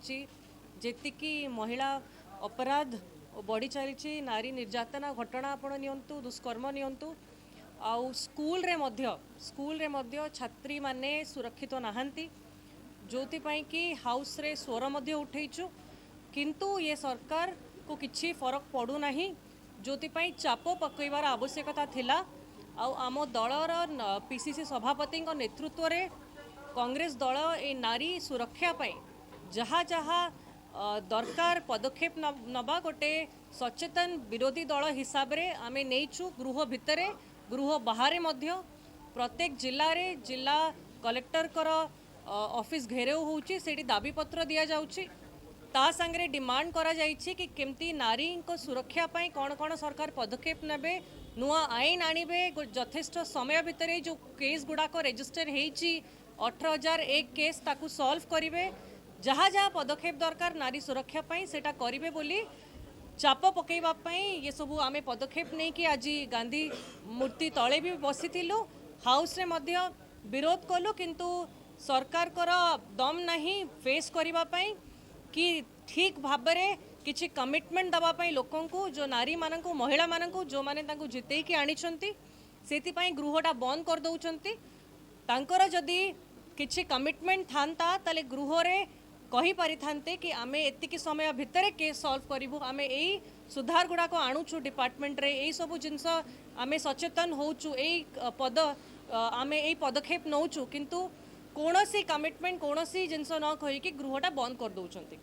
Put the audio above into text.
जेतिकी महिला अपराध बढ़ी चली नारी निर्यातना घटना आपण नियंतु दुष्कर्म नियंतु आउ स्कूल रे मध्य छात्री माने सुरक्षित नाहंती जोथिपाई कि हाउस रे स्वर मध्य उठेइछु किंतु ये सरकार को किछि फरक पड़ू नाही जोथिपाई चाप पकईबार आवश्यकता थिला आउ आम दलर पीसीसी सभापति नेतृत्व रे कांग्रेस दल ए नारी सुरक्षा पाई जहाँ जहाँ दरकार पदक्षेप नबा गोटे सचेतन विरोधी दल हिसाब रे आमे नेइछु गृह भितरे गृह बाहर मध्य प्रत्येक जिल्ला रे जिला कलेक्टर कर ऑफिस घेराव होउची सेठी दाबी पत्र दिया जाउची ता संगे डिमांड करा जाइछि कि केमती नारी को सुरक्षा पाई कौन कौन सरकार पदक्षेप नेबे नुआ आईन आनिबे यथेष्ट समय भितर जो केस गुड़ाक रेजिस्टर होइछि 18,001 केस ताकू सॉल्व करिवे जहाँ जहाँ पदक्षेप दरकार नारी सुरक्षा पाई सेटा करिवे बोली चाप पकेइबा पाई ये सब आमे पदक्षेप नहीं कि आज गांधी मूर्ति तले भी बसीथिलु हाउस रे मध्य विरोध कलु किंतु सरकार कर दम नहीं फेस करिबा पाई कि ठीक भाबरे किछि कमिटमेंट दबा पाई लोकन को जो नारी मानन को महिला मानन को जो माने तांको जितेई कि आनिछंती सेति पाई गृहटा बंद कर दउचंती तांकर जदी किछि कमिटमेंट थांता ताले गृह रे कही पारि थांते कि आमे एतिकी समय भितर केस सॉल्व करिवु आमे एई सुधार गुडा को आणुछु डिपार्टमेंट रे एई सब जिंस आमे सचेतन होउछु एई पद आमे एई पदक्षेप नउछु किंतु कोनोसी कमिटमेंट कोनोसी जिंस न कहि कि गृहटा बंद कर दउचंती।